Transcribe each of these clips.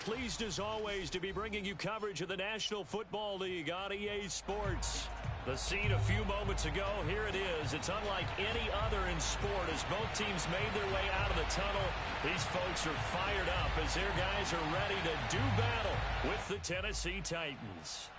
pleased as always to be bringing you coverage of the National Football League on EA Sports. The scene a few moments ago, here it is. It's unlike any other in sport as both teams made their way out of the tunnel. These folks are fired up as their guys are ready to do battle with the Tennessee Titans.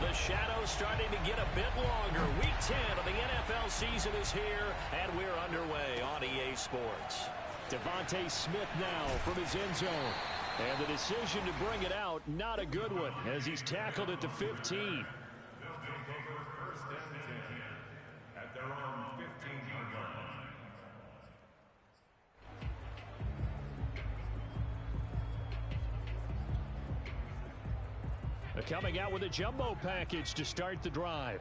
The shadow's starting to get a bit longer. Week 10 of the NFL season is here, and we're underway on EA Sports. Devontae Smith now from his end zone. And the decision to bring it out, not a good one, as he's tackled at the 15. At their own 15-yard line. Coming out with a jumbo package to start the drive.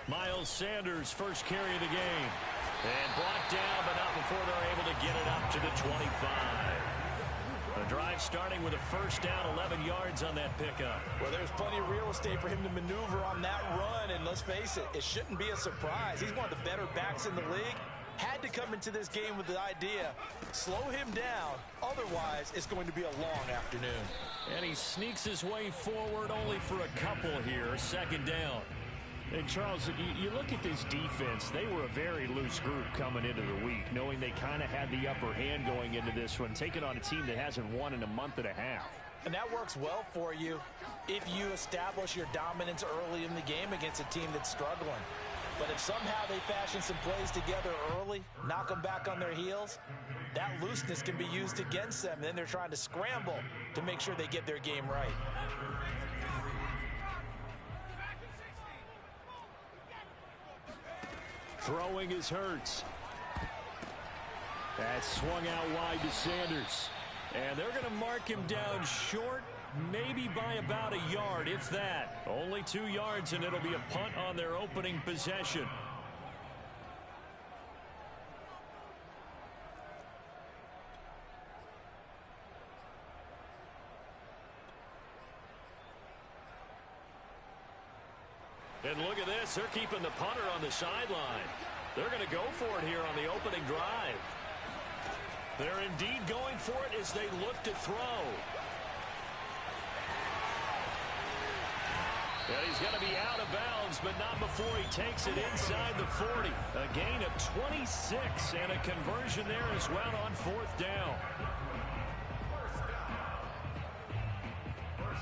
Miles Sanders, first carry of the game. And brought down, but not before they're able to get it up to the 25. The drive starting with a first down, 11 yards on that pickup. Well, there's plenty of real estate for him to maneuver on that run, and let's face it, it shouldn't be a surprise. He's one of the better backs in the league. Had to come into this game with the idea, slow him down, otherwise it's going to be a long afternoon. And he sneaks his way forward only for a couple here, second down. And Charles, you look at this defense, they were a very loose group coming into the week, knowing they kind of had the upper hand going into this one, taking on a team that hasn't won in a month and a half. And that works well for you if you establish your dominance early in the game against a team that's struggling. But if somehow they fashion some plays together early, knock them back on their heels, that looseness can be used against them. And then they're trying to scramble to make sure they get their game right. Throwing is Hurts. That swung out wide to Sanders. And they're going to mark him down short, maybe by about a yard, if that. Only 2 yards, and it'll be a punt on their opening possession. And look at this. They're keeping the punter on the sideline. They're going to go for it here on the opening drive. They're indeed going for it as they look to throw. And he's going to be out of bounds, but not before he takes it inside the 40. A gain of 26 and a conversion there as well on fourth down.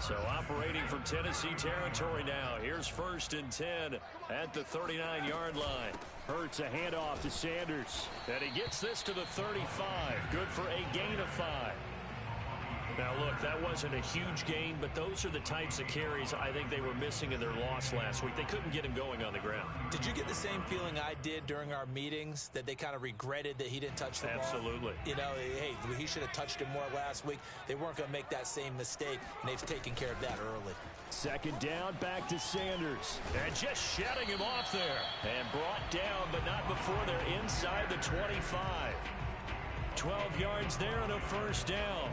So operating from Tennessee territory now. Here's 1st and 10 at the 39-yard line. Hurts a handoff to Sanders. And he gets this to the 35. Good for a gain of 5. Now, look, that wasn't a huge gain, but those are the types of carries I think they were missing in their loss last week. They couldn't get him going on the ground. Did you get the same feeling I did during our meetings, that they kind of regretted that he didn't touch the ball? Absolutely. You know, hey, he should have touched it more last week. They weren't going to make that same mistake, and they've taken care of that early. Second down, back to Sanders. And just shutting him off there. And brought down, but not before they're inside the 25. 12 yards there and a first down.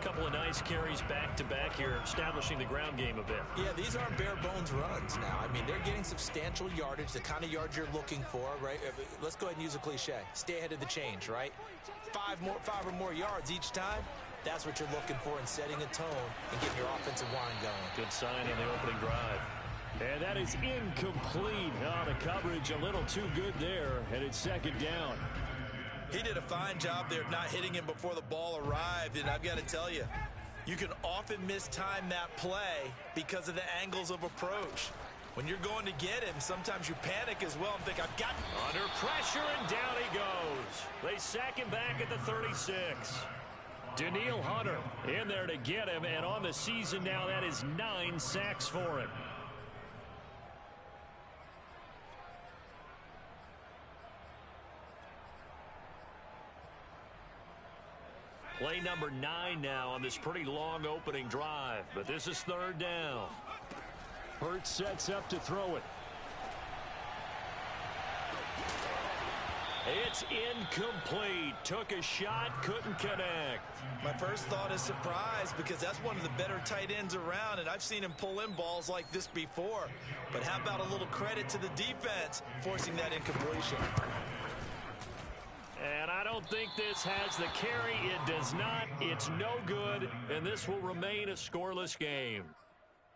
Couple of nice carries back-to-back here, establishing the ground game a bit. Yeah, these aren't bare-bones runs now. I mean, they're getting substantial yardage, the kind of yards you're looking for, right? Let's go ahead and use a cliche. Stay ahead of the change, right? Five or more yards each time. That's what you're looking for in setting a tone and getting your offensive line going. Good sign on the opening drive. And that is incomplete. Oh, the coverage a little too good there, and it's second down. He did a fine job there of not hitting him before the ball arrived, and I've got to tell you, you can often mistime that play because of the angles of approach. When you're going to get him, sometimes you panic as well and think, I've got him. Under pressure, and down he goes. They sack him back at the 36. Danielle Hunter in there to get him, and on the season now, that is 9 sacks for him. play number 9 now on this pretty long opening drive. But this is third down. Hurts sets up to throw it. It's incomplete. Took a shot, couldn't connect. My first thought is surprise because that's one of the better tight ends around, and I've seen him pull in balls like this before. But how about a little credit to the defense forcing that incompletion? And I don't think this has the carry. It does not. It's no good, and this will remain a scoreless game.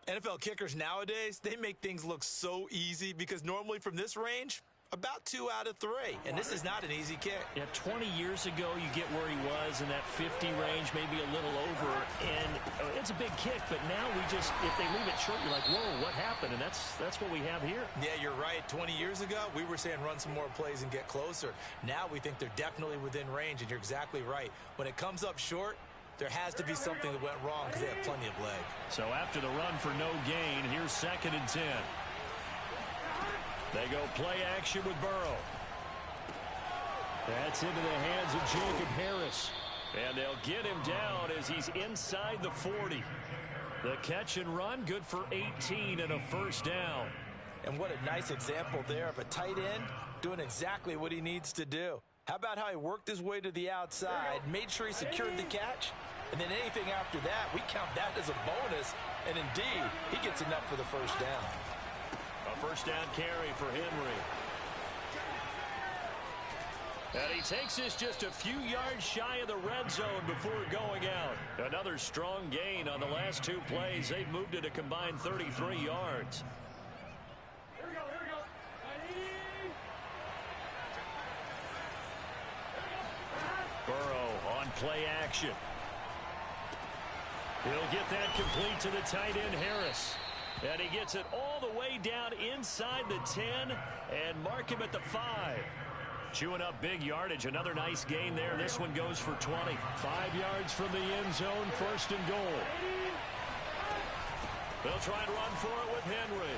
NFL kickers nowadays, they make things look so easy because normally from this range, about 2 out of 3. And this is not an easy kick. Yeah, 20 years ago, you get where he was in that 50 range, maybe a little over. And it's a big kick, but now we just, if they leave it short, you're like, whoa, what happened? And that's what we have here. Yeah, you're right. 20 years ago, we were saying run some more plays and get closer. Now we think they're definitely within range, and you're exactly right. When it comes up short, there has to be something that went wrong because they have plenty of leg. So after the run for no gain, here's 2nd and 10. They go play action with Burrow. That's into the hands of Jacob Harris. And they'll get him down as he's inside the 40. The catch and run, good for 18 and a first down. And what a nice example there of a tight end doing exactly what he needs to do. How about how he worked his way to the outside, made sure he secured the catch, and then anything after that, we count that as a bonus. And indeed, he gets enough for the first down. A first down carry for Henry. And he takes this just a few yards shy of the red zone before going out. Another strong gain on the last 2 plays. They've moved it a combined 33 yards. Here we go. Burrow on play action. He'll get that complete to the tight end, Harris. And he gets it all the way down inside the 10 and mark him at the 5. Chewing up big yardage. Another nice gain there. This one goes for 20. 5 yards from the end zone. 1st and goal. They'll try and run for it with Henry.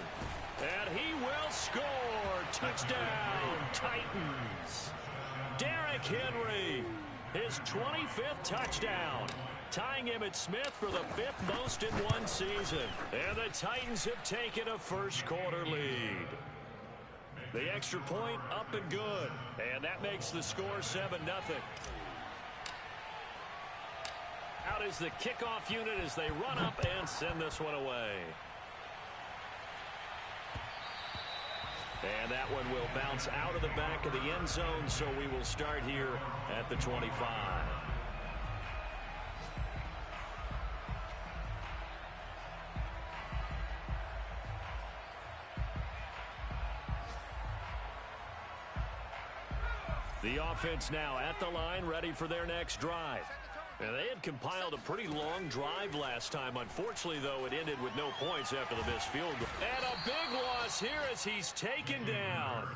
And he will score. Touchdown, Titans. Derrick Henry, his 25th touchdown. Tying Emmitt Smith for the 5th most in one season. And the Titans have taken a first quarter lead. The extra point up and good. And that makes the score 7-0. Out is the kickoff unit as they run up and send this one away. And that one will bounce out of the back of the end zone, so we will start here at the 25. The offense now at the line, ready for their next drive. And they had compiled a pretty long drive last time. Unfortunately, though, it ended with no points after the missed field goal. And a big loss here as he's taken down.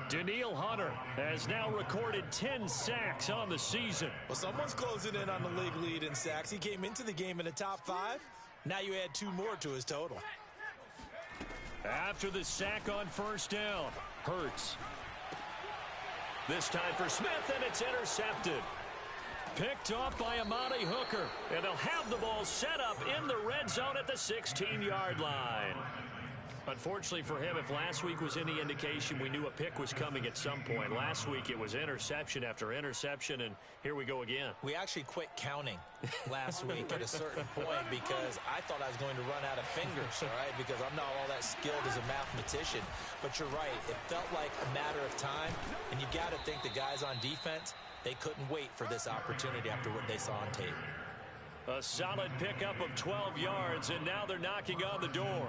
Danielle Hunter has now recorded 10 sacks on the season. Well, someone's closing in on the league lead in sacks. He came into the game in the top 5. Now you add 2 more to his total. After the sack on first down, Hurts. This time for Smith, and it's intercepted. Picked off by Amani Hooker. And they'll have the ball set up in the red zone at the 16-yard line. Unfortunately for him, if last week was any indication, we knew a pick was coming at some point. Last week it was interception after interception, and here we go again. We actually quit counting last week at a certain point because I thought I was going to run out of fingers, all right, because I'm not all that skilled as a mathematician. But you're right. It felt like a matter of time, and you got to think the guys on defense, they couldn't wait for this opportunity after what they saw on tape. A solid pickup of 12 yards, and now they're knocking on the door.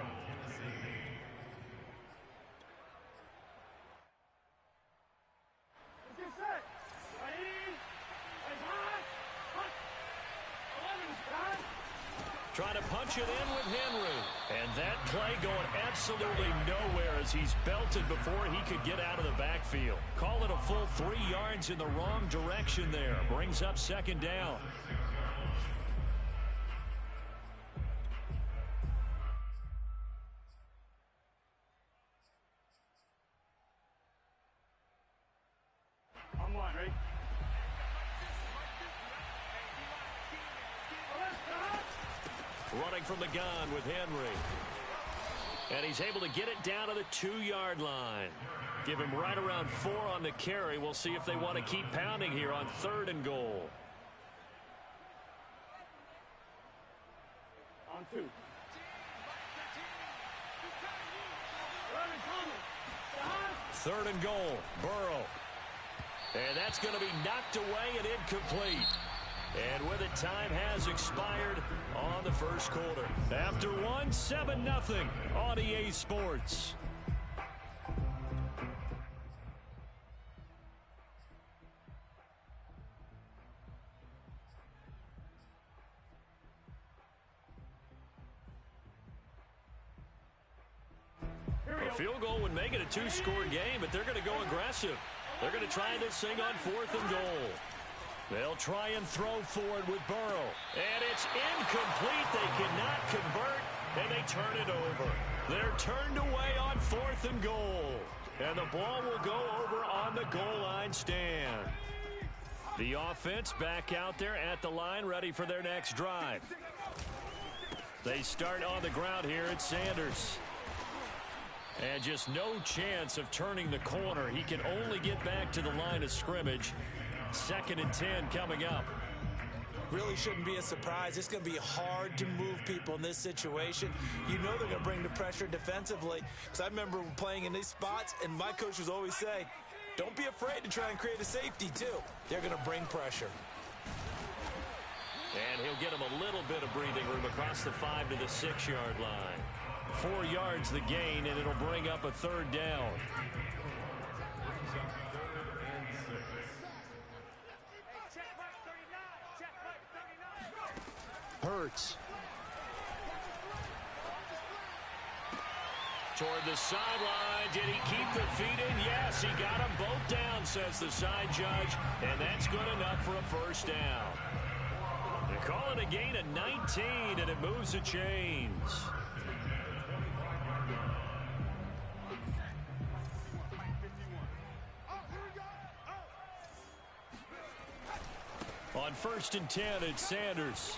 Trying to punch it in with Henry. And that play going absolutely nowhere as he's belted before he could get out of the backfield. Call it a full 3 yards in the wrong direction there. Brings up 2nd down. On 1, ready? running from the gun with Henry. And he's able to get it down to the 2-yard line. Give him right around 4 on the carry. We'll see if they want to keep pounding here on 3rd and goal. On 2. 3rd and goal, Burrow. And that's going to be knocked away and incomplete. And with it, time has expired on the first quarter. After one, 7-0 on EA Sports. A field goal would make it a 2-score game, but they're going to go aggressive. They're going to try this thing on 4th and goal. They'll try and throw forward with Burrow. And it's incomplete. They cannot convert, and they turn it over. They're turned away on 4th and goal. And the ball will go over on the goal line stand. The offense back out there at the line, ready for their next drive. They start on the ground here at Sanders. And just no chance of turning the corner. He can only get back to the line of scrimmage. 2nd and 10 coming up. Really shouldn't be a surprise. It's going to be hard to move people in this situation. You know they're going to bring the pressure defensively. Because I remember playing in these spots, and my coaches always say, don't be afraid to try and create a safety, too. They're going to bring pressure. And he'll get him a little bit of breathing room across the 5 to the 6-yard line. 4 yards the gain, and it'll bring up a 3rd down. Hurts. Toward the sideline. Did he keep the feet in? Yes, he got them both down, says the side judge. And that's good enough for a 1st down. They call it a gain of 19, and it moves the chains. On 1st and 10, it's Sanders.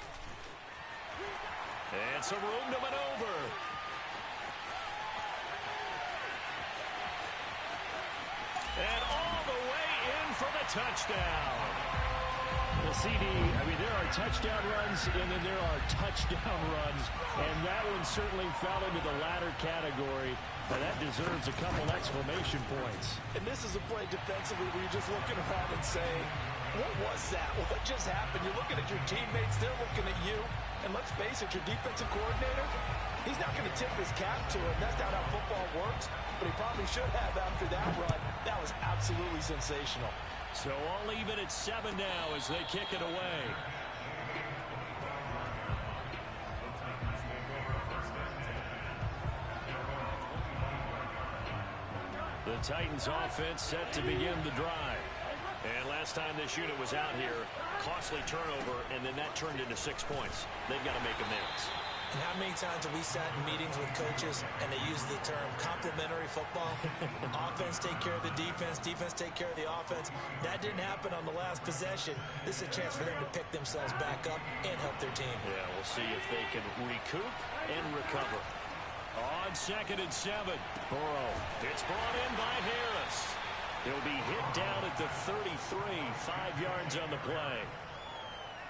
And some room to maneuver. And all the way in for the touchdown. Well, CD, I mean, there are touchdown runs, and then there are touchdown runs. And that one certainly fell into the latter category. And that deserves a couple exclamation points. And this is a play defensively where you're just looking around and saying, what was that? What just happened? You're looking at your teammates. They're looking at you. And let's face it, your defensive coordinator, he's not going to tip his cap to him. That's not how football works. But he probably should have after that run. That was absolutely sensational. So all even at 7 now as they kick it away. The Titans offense set to begin the drive. And last time this unit was out here, costly turnover, and then that turned into 6 points. They've got to make amends. And how many times have we sat in meetings with coaches and they use the term complementary football? Offense take care of the defense, defense take care of the offense. That didn't happen on the last possession. This is a chance for them to pick themselves back up and help their team. Yeah, we'll see if they can recoup and recover. On 2nd and 7, Burrow. It's brought in by Harris. He'll be hit down at the 33, 5 yards on the play.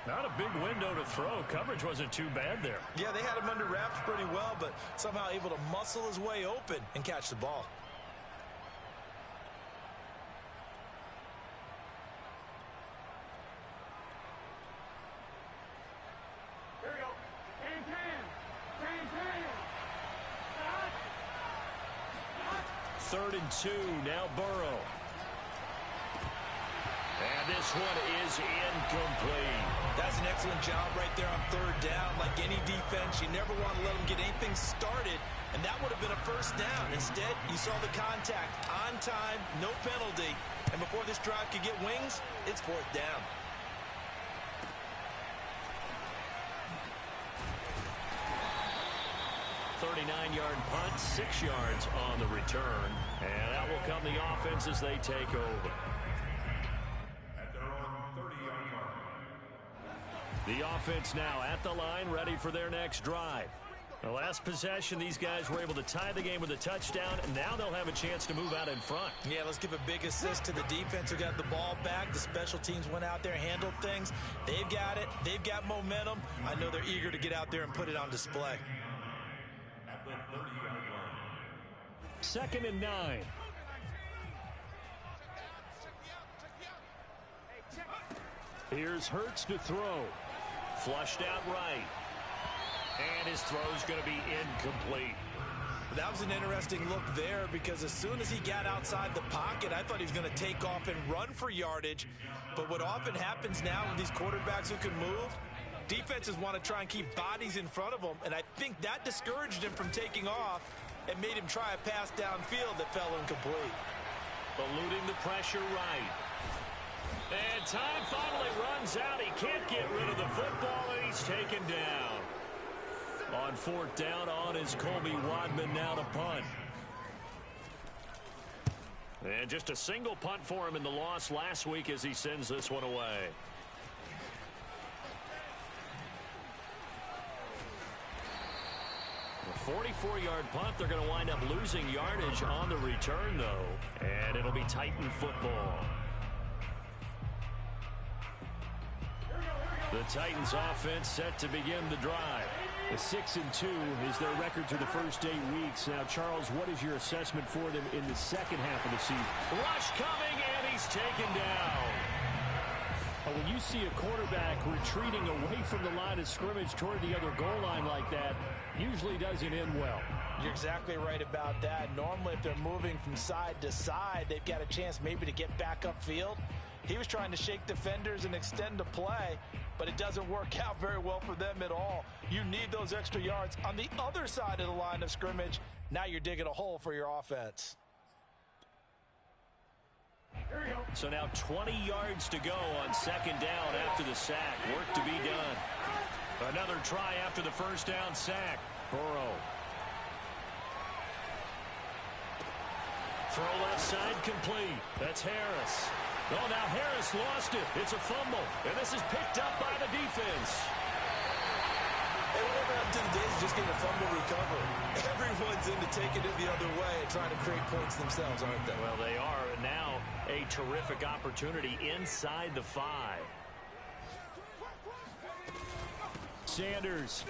Not a big window to throw. Coverage wasn't too bad there. Yeah, they had him under wraps pretty well, but somehow able to muscle his way open and catch the ball. Here we go. Third and 2, now Burrow. And this one is incomplete. That's an excellent job right there on 3rd down. Like any defense, you never want to let them get anything started, and that would have been a 1st down. Instead, you saw the contact on time, no penalty, and before this drive could get wings, it's 4th down. .39-yard punt, 6 yards on the return, and that will come the offense as they take over. The offense now at the line, ready for their next drive. The last possession, these guys were able to tie the game with a touchdown, and now they'll have a chance to move out in front. Yeah, let's give a big assist to the defense who got the ball back. The special teams went out there, handled things. They've got it. They've got momentum. I know they're eager to get out there and put it on display. At the 30-yard line. 2nd and 9. Here's Hurts to throw. Flushed out right. And his throw's going to be incomplete. That was an interesting look there because as soon as he got outside the pocket, I thought he was going to take off and run for yardage. But what often happens now with these quarterbacks who can move, defenses want to try and keep bodies in front of them, and I think that discouraged him from taking off and made him try a pass downfield that fell incomplete. Eluding the pressure right. And time finally runs out. He can't get rid of the football, and he's taken down. On 4th down, on is Colby Wadman now to punt. And just a single punt for him in the loss last week as he sends this one away. A 44-yard punt. They're going to wind up losing yardage on the return, though. And it'll be Titan football. The Titans offense set to begin the drive. The 6-2 is their record through the first 8 weeks. Now, Charles, what is your assessment for them in the second half of the season? Rush coming, and he's taken down. When you see a quarterback retreating away from the line of scrimmage toward the other goal line like that, usually doesn't end well. You're exactly right about that. Normally, if they're moving from side to side, they've got a chance maybe to get back upfield. He was trying to shake defenders and extend the play, but it doesn't work out very well for them at all. You need those extra yards on the other side of the line of scrimmage. Now you're digging a hole for your offense. So now 20 yards to go on 2nd down after the sack. Work to be done. Another try after the first down sack. Burrow. Throw left side complete. That's Harris. Oh, now Harris lost it. It's a fumble. And this is picked up by the defense. Hey, whatever happened to the days of just getting a fumble recovery? Everyone's into taking it the other way and trying to create points themselves, aren't they? Well, they are. And now a terrific opportunity inside the 5. Sanders.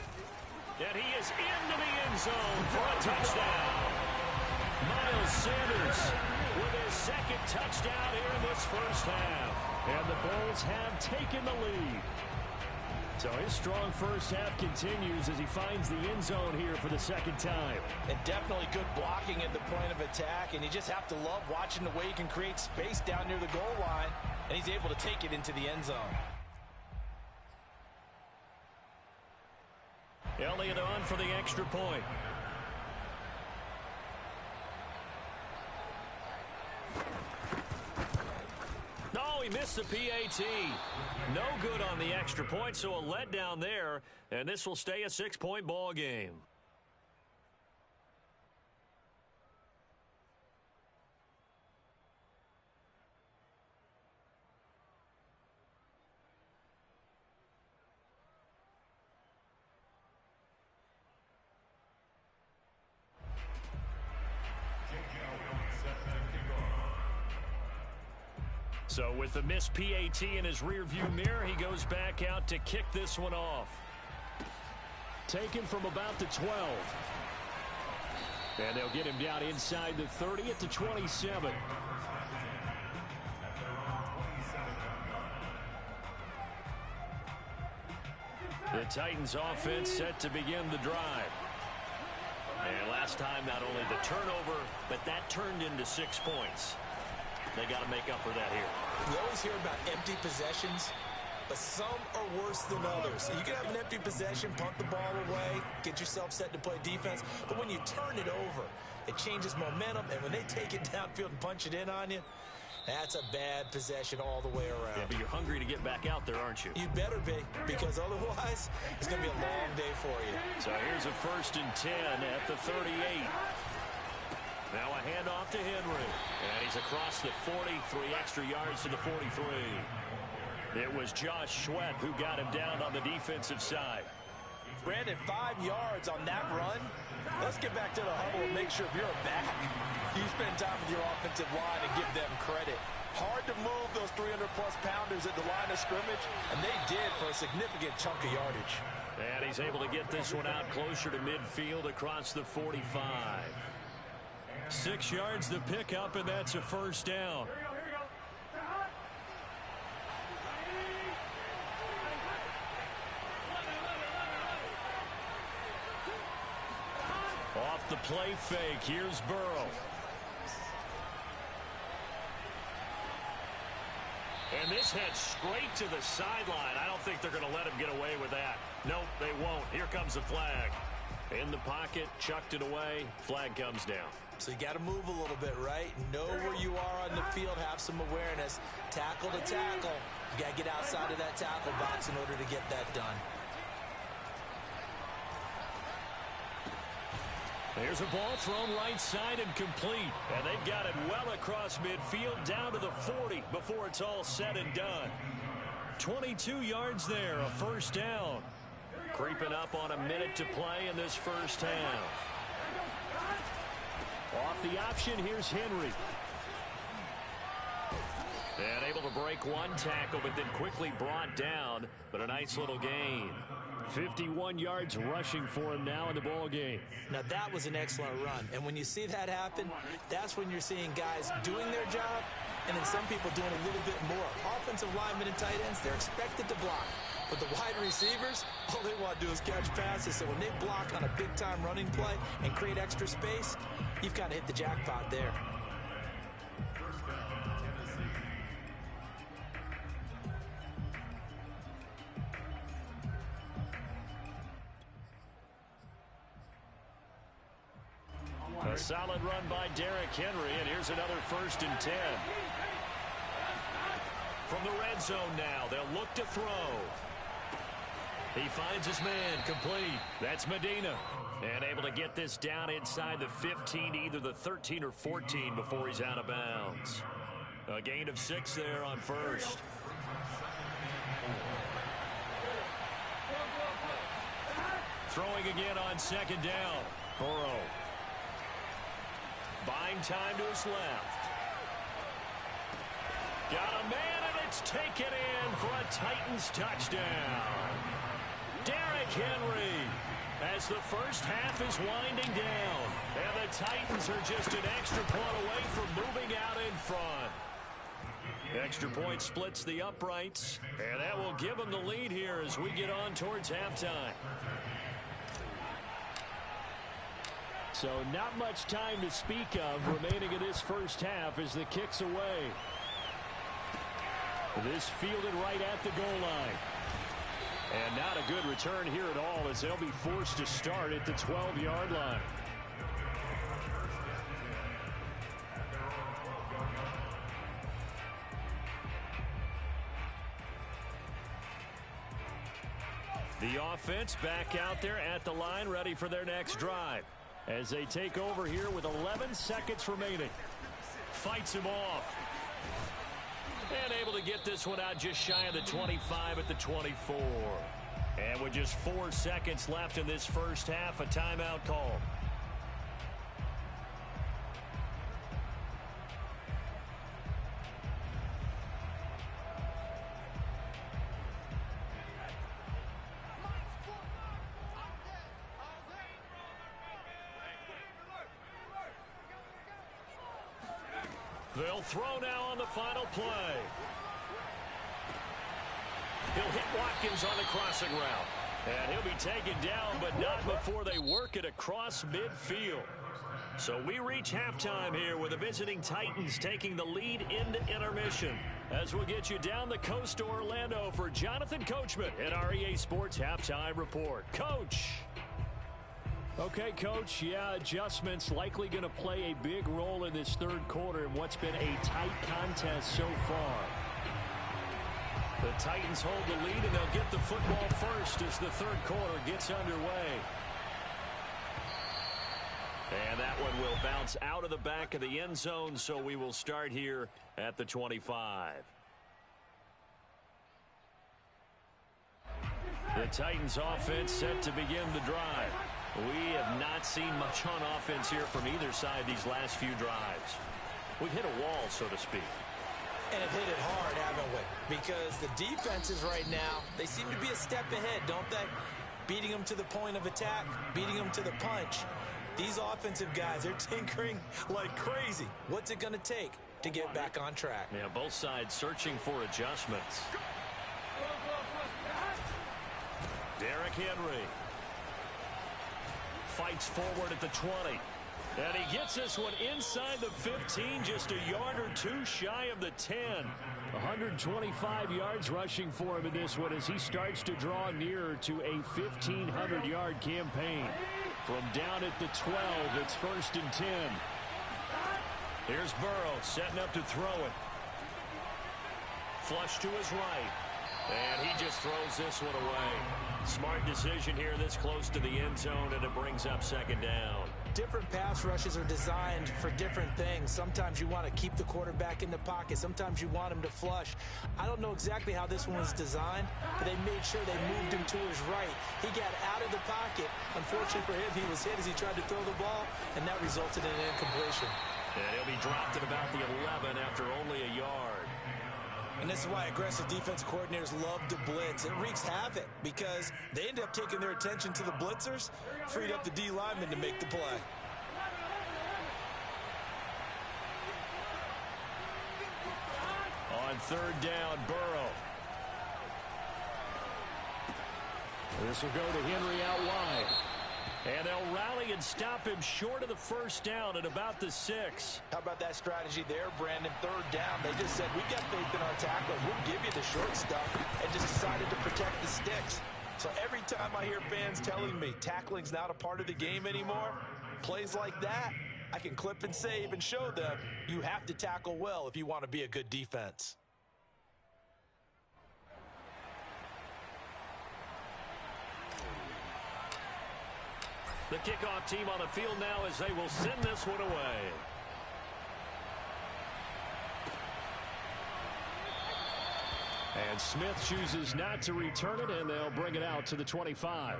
And he is into the end zone for a touchdown. Miles Sanders with his 2nd touchdown here in this first half. And the Bulls have taken the lead. So his strong first half continues as he finds the end zone here for the 2nd time. And definitely good blocking at the point of attack. And you just have to love watching the way he can create space down near the goal line. And he's able to take it into the end zone. Elliott on for the extra point. No, he missed the PAT. No good on the extra point, so a letdown there, and this will stay a 6-point ball game. So with the missed PAT in his rearview mirror, he goes back out to kick this one off. Taken from about the 12. And they'll get him down inside the 30 at the 27. The Titans offense set to begin the drive. And last time, not only the turnover, but that turned into 6 points. They got to make up for that here. We always hear about empty possessions, but some are worse than others. You can have an empty possession, punt the ball away, get yourself set to play defense, but when you turn it over, it changes momentum, and when they take it downfield and punch it in on you, that's a bad possession all the way around. Yeah, but you're hungry to get back out there, aren't you? You better be, because otherwise, it's going to be a long day for you. So here's a 1st and 10 at the 38. Now a handoff to Henry. And he's across the 40, 3 extra yards to the 43. It was Josh Sweat who got him down on the defensive side. Brandon, 5 yards on that run. Let's get back to the huddle and make sure if you're a back, you spend time with your offensive line and give them credit. Hard to move those 300-plus pounders at the line of scrimmage, and they did for a significant chunk of yardage. And he's able to get this one out closer to midfield across the 45. 6 yards to pick up, and that's a first down. Off the play fake, here's Burrow. And this head straight to the sideline. I don't think they're going to let him get away with that. Nope, they won't. Here comes the flag. In the pocket, chucked it away. Flag comes down. So you got to move a little bit, right? Know where you are on the field, have some awareness. Tackle to tackle. You got to get outside of that tackle box in order to get that done. There's a ball thrown right side and complete. And they've got it well across midfield down to the 40 before it's all said and done. 22 yards there, a first down. Creeping up on a minute to play in this first half. Off the option, here's Henry. And able to break one tackle, but then quickly brought down. But a nice little gain. 51 yards rushing for him now in the ball game. Now that was an excellent run. And when you see that happen, that's when you're seeing guys doing their job and then some people doing a little bit more. Offensive linemen and tight ends, they're expected to block. But the wide receivers, all they want to do is catch passes. So when they block on a big-time running play and create extra space, you've kind of hit the jackpot there. A solid run by Derrick Henry, and here's another 1st and 10. From the red zone now, they'll look to throw. He finds his man, complete. That's Medina. And able to get this down inside the 15, either the 13 or 14 before he's out of bounds. A gain of 6 there on first. Throwing again on 2nd down. Burrow. Buying time to his left. Got a man, and it's taken in for a Titans touchdown. Derrick Henry, as the first half is winding down. And the Titans are just an extra point away from moving out in front. Extra point splits the uprights, and that will give them the lead here as we get on towards halftime. So not much time to speak of remaining in this first half as the kick's away. This fielded right at the goal line. And not a good return here at all as they'll be forced to start at the 12-yard line. The offense back out there at the line, ready for their next drive. As they take over here with 11 seconds remaining. Fights him off. And able to get this one out just shy of the 25 at the 24. And with just 4 seconds left in this first half, a timeout call. They'll throw now on the final play. He'll hit Watkins on the crossing route. And he'll be taken down, but not before they work it across midfield. So we reach halftime here with the visiting Titans taking the lead into intermission. As we'll get you down the coast to Orlando for Jonathan Coachman at our EA Sports Halftime Report. Coach! Okay, Coach, yeah, adjustments likely going to play a big role in this third quarter in what's been a tight contest so far. The Titans hold the lead, and they'll get the football first as the third quarter gets underway. And that one will bounce out of the back of the end zone, so we will start here at the 25. The Titans offense set to begin the drive. We have not seen much on offense here from either side these last few drives. We've hit a wall, so to speak. And have hit it hard, haven't we? Because the defenses right now, they seem to be a step ahead, don't they? Beating them to the point of attack, beating them to the punch. These offensive guys, they're tinkering like crazy. What's it going to take to get back on track? Yeah, both sides searching for adjustments. Derrick Henry fights forward at the 20. And he gets this one inside the 15, just a yard or two shy of the 10. 125 yards rushing for him in this one as he starts to draw nearer to a 1,500-yard campaign. From down at the 12, it's 1st and 10. Here's Burrow setting up to throw it. Flush to his right. And he just throws this one away. Smart decision here this close to the end zone, and it brings up 2nd down. Different pass rushes are designed for different things. Sometimes you want to keep the quarterback in the pocket. Sometimes you want him to flush. I don't know exactly how this one was designed, but they made sure they moved him to his right. He got out of the pocket. Unfortunately for him, he was hit as he tried to throw the ball, and that resulted in an incompletion. And he'll be dropped at about the 11 after only a yard. And this is why aggressive defense coordinators love to blitz. It wreaks havoc because they end up taking their attention to the blitzers, freed up the D linemen to make the play. On 3rd down, Burrow. This will go to Henry out wide. And they'll rally and stop him short of the 1st down at about the 6. How about that strategy there, Brandon? 3rd down. They just said, we got faith in our tacklers. We'll give you the short stuff, and just decided to protect the sticks. So every time I hear fans telling me tackling's not a part of the game anymore, plays like that, I can clip and save and show them you have to tackle well if you want to be a good defense. The kickoff team on the field now as they will send this one away. And Smith chooses not to return it, and they'll bring it out to the 25.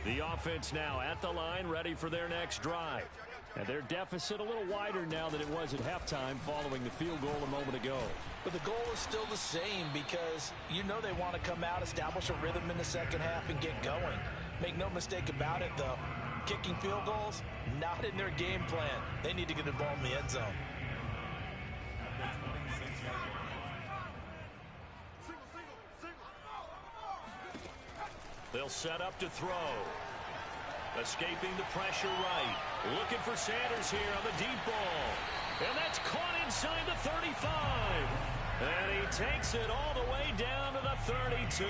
The offense now at the line, ready for their next drive. And their deficit a little wider now than it was at halftime following the field goal a moment ago. But the goal is still the same because you know they want to come out, establish a rhythm in the 2nd half, and get going. Make no mistake about it, though. Kicking field goals, not in their game plan. They need to get the ball in the end zone. They'll set up to throw. Escaping the pressure right. Looking for Sanders here on the deep ball. And that's caught inside the 35. And he takes it all the way down to the 32.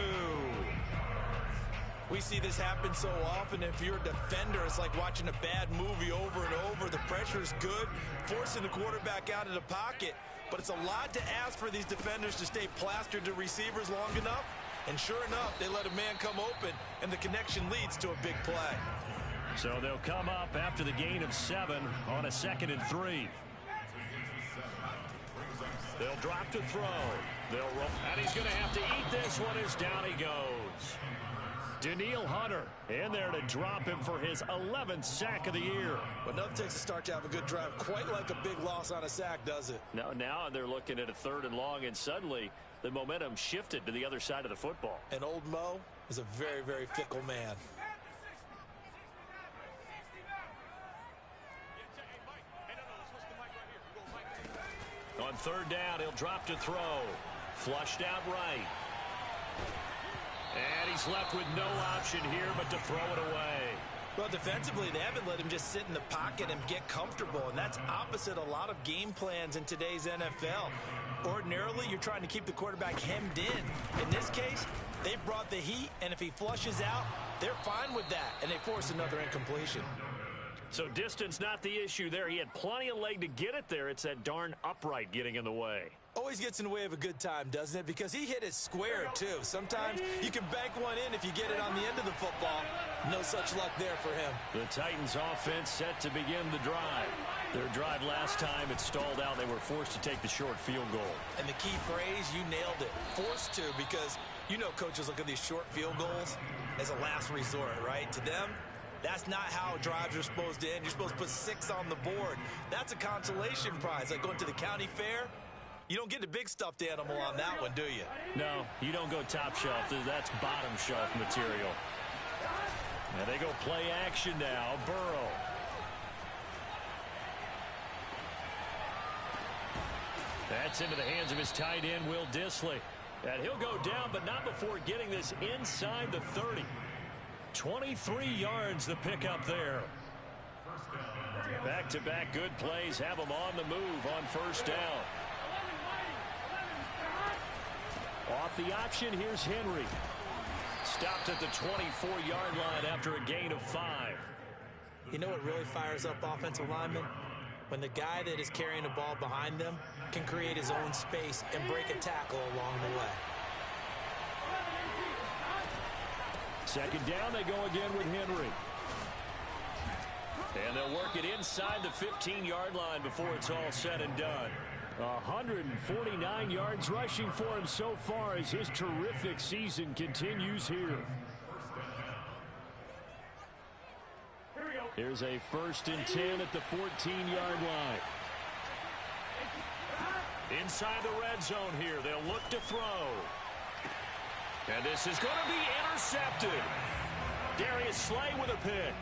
We see this happen so often. If you're a defender, it's like watching a bad movie over and over. The pressure's good, forcing the quarterback out of the pocket. But it's a lot to ask for these defenders to stay plastered to receivers long enough. And sure enough, they let a man come open, and the connection leads to a big play. So they'll come up after the gain of 7 on a 2nd and 3. They'll drop to throw. They'll roll, and he's going to have to eat this one as down he goes. Danielle Hunter in there to drop him for his 11th sack of the year. But nothing takes a start to have a good drive quite like a big loss on a sack, does it? Now they're looking at a 3rd and long, and suddenly the momentum shifted to the other side of the football. And old Mo is a very, very fickle man. On 3rd down, he'll drop to throw. Flushed out right. And he's left with no option here but to throw it away. Well, defensively, they haven't let him just sit in the pocket and get comfortable, and that's opposite a lot of game plans in today's NFL. Ordinarily, you're trying to keep the quarterback hemmed in. In this case, they brought the heat, and if he flushes out, they're fine with that, and they force another incompletion. So distance not the issue there. He had plenty of leg to get it there. It's that darn upright getting in the way. Always gets in the way of a good time, doesn't it? Because he hit it square, too. Sometimes you can bank one in if you get it on the end of the football. No such luck there for him. The Titans offense set to begin the drive. Their drive last time, it stalled out. They were forced to take the short field goal. And the key phrase, you nailed it. Forced to, because you know coaches look at these short field goals as a last resort, right? To them, that's not how drives are supposed to end. You're supposed to put 6 on the board. That's a consolation prize. Like going to the county fair, you don't get the big stuffed animal on that one, do you? No, you don't go top shelf. That's bottom shelf material. And they go play action now. Burrow. That's into the hands of his tight end, Will Dissly. And he'll go down, but not before getting this inside the 30. 23 yards the pickup there. Back-to-back good plays have them on the move on first down. Off the option, here's Henry. Stopped at the 24-yard line after a gain of 5. You know what really fires up offensive linemen? When the guy that is carrying the ball behind them can create his own space and break a tackle along the way. Second down, they go again with Henry. And they'll work it inside the 15-yard line before it's all said and done. 149 yards rushing for him so far as his terrific season continues here. Here's a 1st and 10 at the 14-yard line. Inside the red zone here, they'll look to throw. And this is going to be intercepted. Darius Slay with a pick.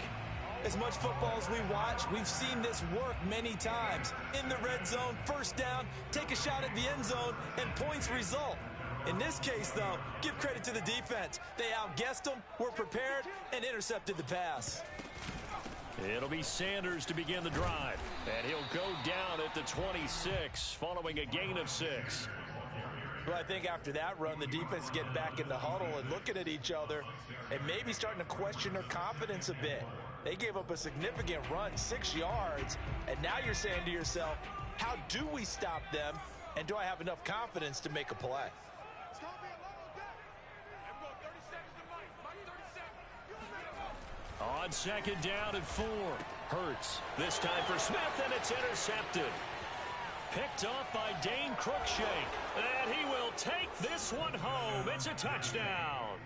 As much football as we watch, we've seen this work many times. In the red zone, first down, take a shot at the end zone, and points result. In this case, though, give credit to the defense. They outguessed them, were prepared, and intercepted the pass. It'll be Sanders to begin the drive. And he'll go down at the 26 following a gain of 6. Well, I think after that run, the defense getting back in the huddle and looking at each other and maybe starting to question their confidence a bit. They gave up a significant run, 6 yards, and now you're saying to yourself, how do we stop them, and do I have enough confidence to make a play? On second down and 4. Hurts. This time for Smith, and it's intercepted. Picked off by Dane Cruikshank. And he will take this one home. It's a touchdown.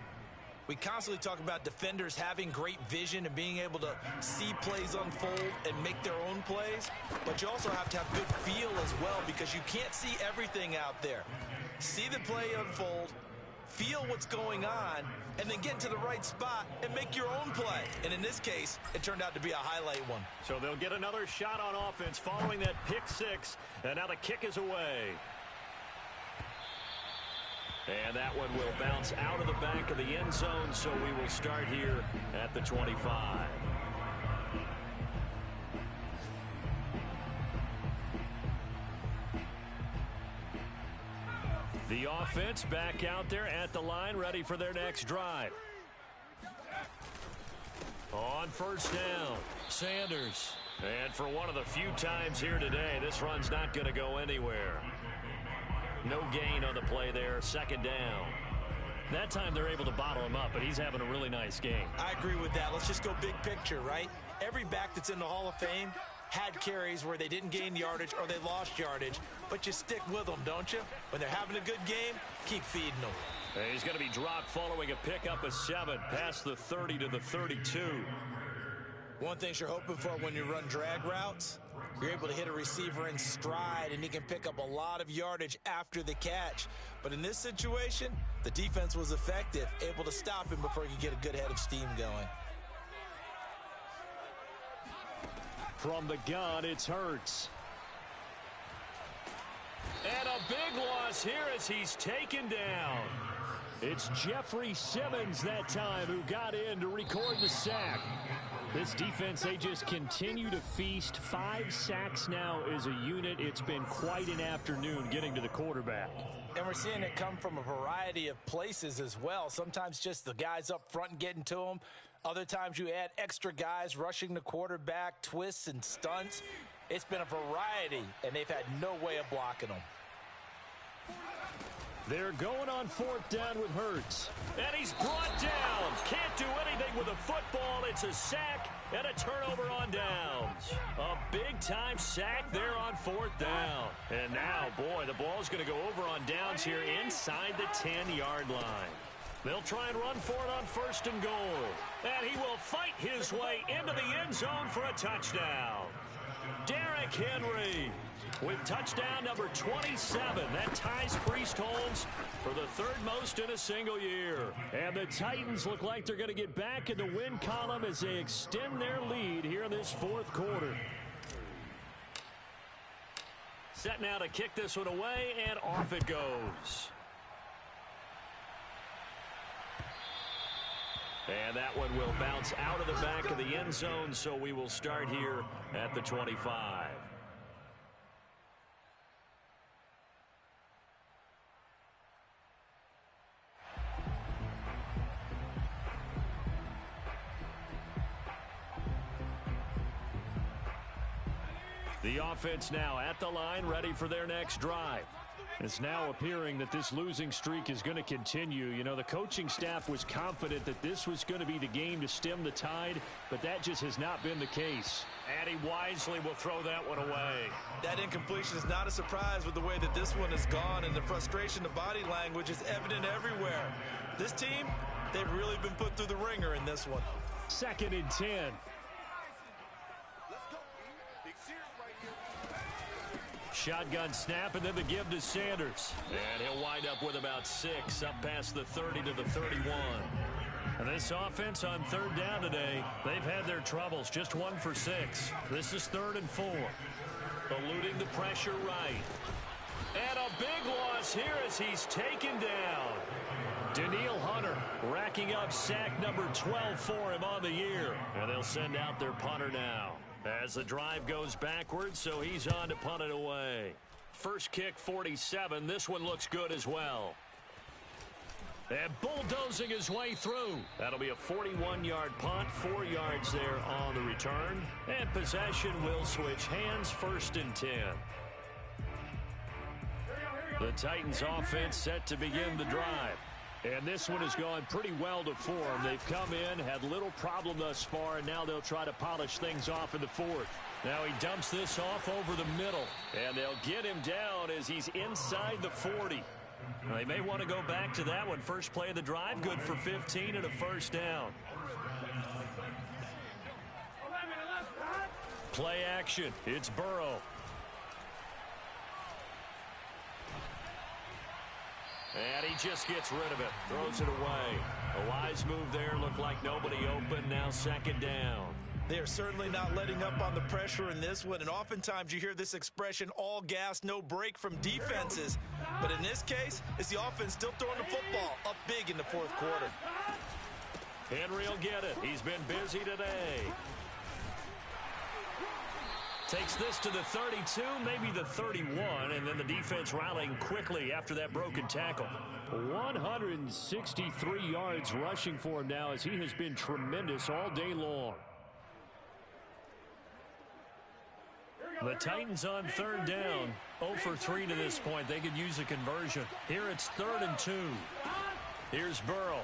We constantly talk about defenders having great vision and being able to see plays unfold and make their own plays. But you also have to have good feel as well, because you can't see everything out there. See the play unfold, feel what's going on, and then get to the right spot and make your own play. And in this case, it turned out to be a highlight one. So they'll get another shot on offense following that pick 6. And now the kick is away. And that one will bounce out of the back of the end zone, so we will start here at the 25. The offense back out there at the line, ready for their next drive. On first down, Sanders. And for one of the few times here today, this run's not going to go anywhere. No gain on the play there, second down. That time they're able to bottle him up, but he's having a really nice game. I agree with that. Let's just go big picture, right? Every back that's in the Hall of Fame had carries where they didn't gain yardage or they lost yardage, but you stick with them, don't you? When they're having a good game, keep feeding them. He's going to be dropped following a pickup of 7 past the 30 to the 32. One thing you're hoping for when you run drag routes, you're able to hit a receiver in stride and he can pick up a lot of yardage after the catch. But in this situation, the defense was effective, able to stop him before he could get a good head of steam going. From the gun, it's Hurts. And a big loss here as he's taken down. It's Jeffrey Simmons that time who got in to record the sack. This defense, they just continue to feast. 5 sacks now as a unit. It's been quite an afternoon getting to the quarterback. And we're seeing it come from a variety of places as well. Sometimes just the guys up front getting to them. Other times you add extra guys rushing the quarterback, twists and stunts. It's been a variety, and they've had no way of blocking them. They're going on 4th down with Hurts. And he's brought down. Can't do anything with a football. It's a sack and a turnover on downs. A big-time sack there on 4th down. And now, boy, the ball's going to go over on downs here inside the 10-yard line. They'll try and run for it on 1st and goal. And he will fight his way into the end zone for a touchdown. Derrick Henry with touchdown number 27. That ties Priest Holmes for the 3rd most in a single year. And the Titans look like they're going to get back in the win column as they extend their lead here in this 4th quarter. Set now to kick this one away, and off it goes. And that one will bounce out of the back of the end zone, so we will start here at the 25. The offense now at the line, ready for their next drive. It's now appearing that this losing streak is going to continue. You know, the coaching staff was confident that this was going to be the game to stem the tide, but that just has not been the case. And he wisely will throw that one away. That incompletion is not a surprise with the way that this one has gone, and the frustration, the body language is evident everywhere. This team, they've really been put through the ringer in this one. 2nd and 10. Shotgun snap, and then the give to Sanders. And he'll wind up with about 6, up past the 30 to the 31. And this offense on 3rd down today, they've had their troubles, just 1 for 6. This is 3rd and 4. Eluding the pressure right. And a big loss here as he's taken down. Daniil Hunter racking up sack number 12 for him on the year. And they'll send out their punter now as the drive goes backwards, so he's on to punt it away. First kick, 47. This one looks good as well. And bulldozing his way through. That'll be a 41-yard punt, 4 yards there on the return. And possession will switch hands, 1st and 10. The Titans offense set to begin the drive. And this one has gone pretty well to form. They've come in, had little problem thus far, and now they'll try to polish things off in the 4th. Now he dumps this off over the middle, and they'll get him down as he's inside the 40. Now, they may want to go back to that one. First play of the drive, good for 15 and a 1st down. Play action. It's Burrow. And he just gets rid of it. Throws it away. A wise move there. Looked like nobody open. Now 2nd down. They are certainly not letting up on the pressure in this one. And oftentimes you hear this expression, all gas, no break from defenses. But in this case, it's the offense still throwing the football up big in the 4th quarter. Henry will get it. He's been busy today. Takes this to the 32, maybe the 31, and then the defense rallying quickly after that broken tackle. 163 yards rushing for him now as he has been tremendous all day long. The Titans on 3rd down, 0 for 3 to this point. They could use a conversion. Here it's 3rd and 2. Here's Burrow.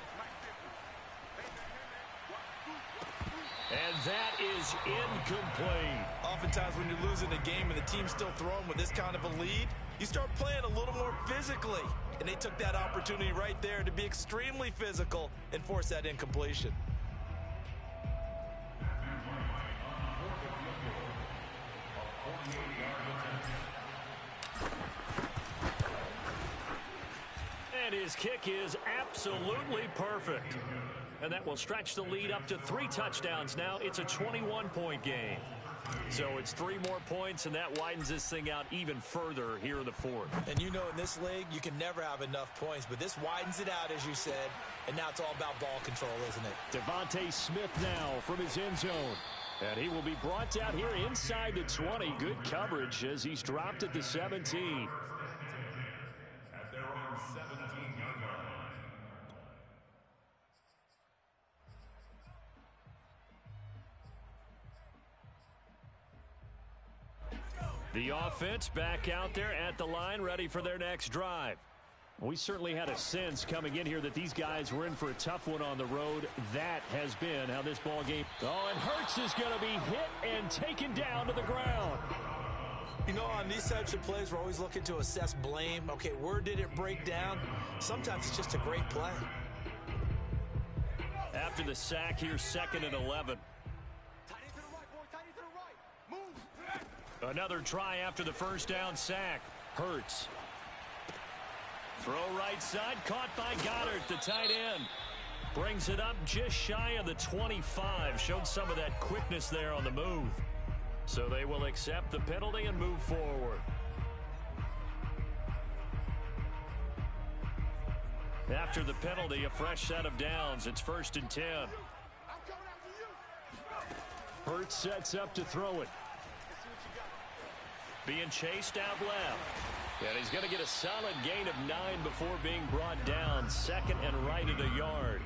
And that is incomplete. Oftentimes when you're losing a game and the team's still throwing with this kind of a lead, you start playing a little more physically. And they took that opportunity right there to be extremely physical and force that incompletion. And his kick is absolutely perfect. And that will stretch the lead up to 3 touchdowns now. It's a 21-point game. So it's 3 more points, and that widens this thing out even further here in the 4th. And you know in this league, you can never have enough points, but this widens it out, as you said, and now it's all about ball control, isn't it? Devontae Smith now from his end zone. And he will be brought down here inside the 20. Good coverage as he's dropped at the 17. At their own 17-yard line. The offense back out there at the line, ready for their next drive. We certainly had a sense coming in here that these guys were in for a tough one on the road. That has been how this ball game. Oh, and Hurts is going to be hit and taken down to the ground. You know, on these types of plays, we're always looking to assess blame. Okay, where did it break down? Sometimes it's just a great play. After the sack here, 2nd and 11. Another try after the first down sack. Hurts. Throw right side, caught by Goddard, the tight end. Brings it up just shy of the 25. Showed some of that quickness there on the move. So they will accept the penalty and move forward. After the penalty, a fresh set of downs. It's 1st and 10. Hurts sets up to throw it. Being chased out left. And he's going to get a solid gain of 9 before being brought down. 2nd and right at a yard.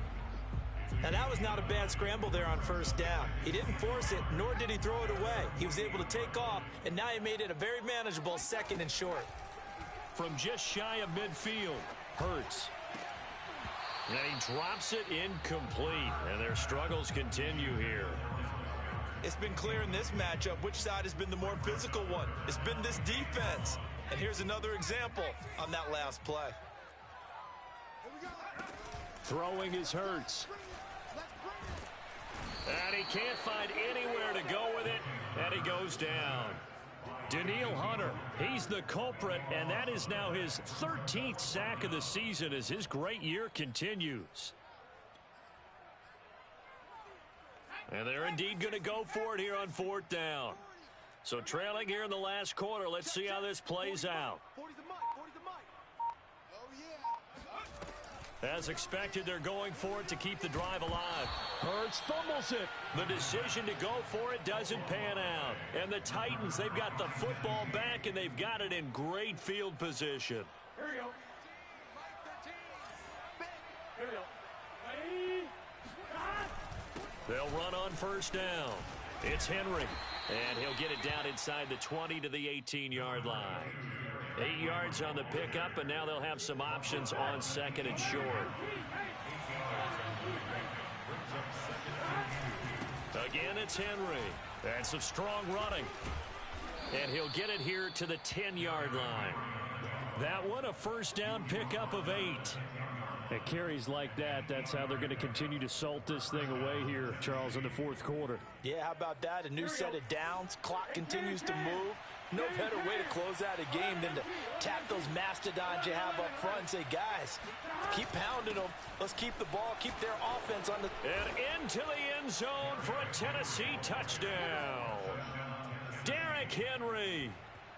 And that was not a bad scramble there on 1st down. He didn't force it, nor did he throw it away. He was able to take off, and now he made it a very manageable 2nd and short. From just shy of midfield, Hurts. And he drops it incomplete. And their struggles continue here. It's been clear in this matchup which side has been the more physical one. It's been this defense. And here's another example on that last play. Throwing is Hurts. And he can't find anywhere to go with it. And he goes down. Danielle Hunter, he's the culprit, and that is now his 13th sack of the season as his great year continues. And they're indeed going to go for it here on 4th down. So trailing here in the last quarter, let's see how this plays out. As expected, they're going for it to keep the drive alive. Hurts fumbles it. The decision to go for it doesn't pan out. And the Titans, they've got the football back, and they've got it in great field position. Here we go. Here we go. They'll run on 1st down. It's Henry, and he'll get it down inside the 20 to the 18-yard line. 8 yards on the pickup, and now they'll have some options on 2nd and short. Again, it's Henry. And some strong running. And he'll get it here to the 10-yard line. That one, a 1st down pickup of 8. At carries like that, that's how they're going to continue to salt this thing away here, Charles, in the 4th quarter. Yeah, how about that? A new set of downs. Clock continues to move. No better way to close out a game than to tap those mastodons you have up front and say, guys, keep pounding them. Let's keep the ball, keep their offense on the... And into the end zone for a Tennessee touchdown. Derrick Henry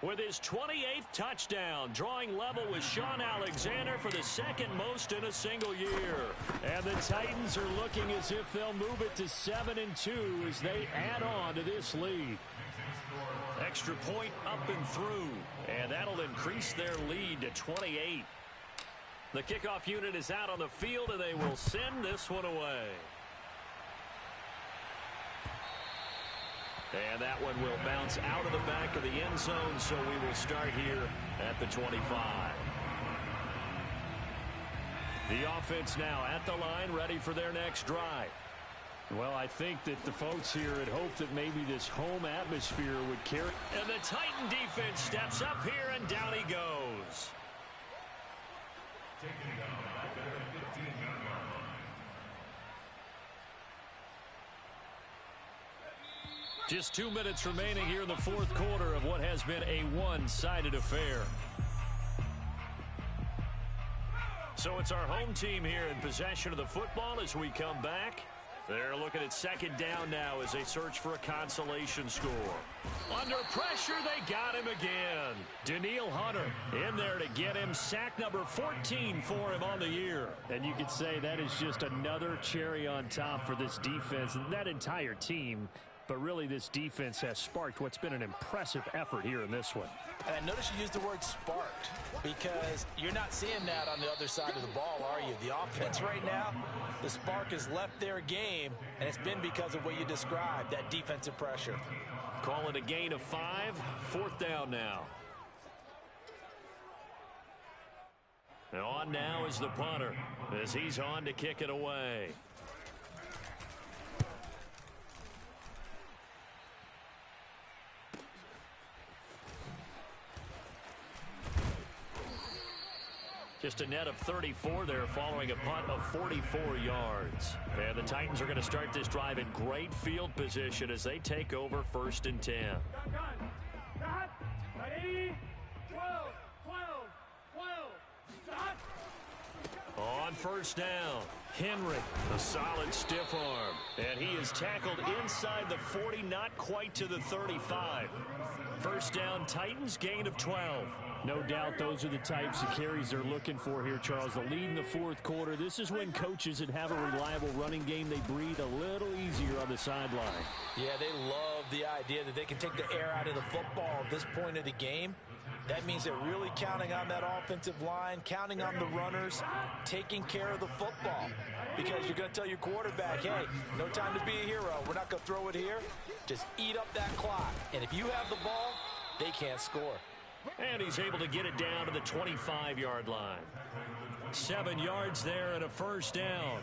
with his 28th touchdown, drawing level with Sean Alexander for the 2nd most in a single year. And the Titans are looking as if they'll move it to 7-2 as they add on to this lead. Extra point up and through, and that'll increase their lead to 28. The kickoff unit is out on the field, and they will send this one away. And that one will bounce out of the back of the end zone, so we will start here at the 25. The offense now at the line, ready for their next drive. Well, I think that the folks here had hoped that maybe this home atmosphere would carry. And the Titan defense steps up here, and down he goes. Just 2 minutes remaining here in the 4th quarter of what has been a one-sided affair. So it's our home team here in possession of the football as we come back. They're looking at 2nd down now as they search for a consolation score. Under pressure, they got him again. Danielle Hunter in there to get him sack number 14 for him on the year. And you could say that is just another cherry on top for this defense and that entire team. But really, this defense has sparked what's been an impressive effort here in this one. And I notice you used the word sparked because you're not seeing that on the other side of the ball, are you? The offense right now, the spark has left their game, and it's been because of what you described, that defensive pressure. Call it a gain of 5, 4th down now. On now is the punter as he's on to kick it away. Just a net of 34 there following a punt of 44 yards. And the Titans are going to start this drive in great field position as they take over 1st and 10. On 1st down, Henry, a solid stiff arm. And he is tackled inside the 40, not quite to the 35. 1st down, Titans, gain of 12. No doubt those are the types of carries they're looking for here, Charles. The lead in the 4th quarter. This is when coaches that have a reliable running game, they breathe a little easier on the sideline. Yeah, they love the idea that they can take the air out of the football at this point of the game. That means they're really counting on that offensive line, counting on the runners, taking care of the football. Because you're going to tell your quarterback, hey, no time to be a hero. We're not going to throw it here. Just eat up that clock. And if you have the ball, they can't score. And he's able to get it down to the 25-yard line. 7 yards there and a 1st down.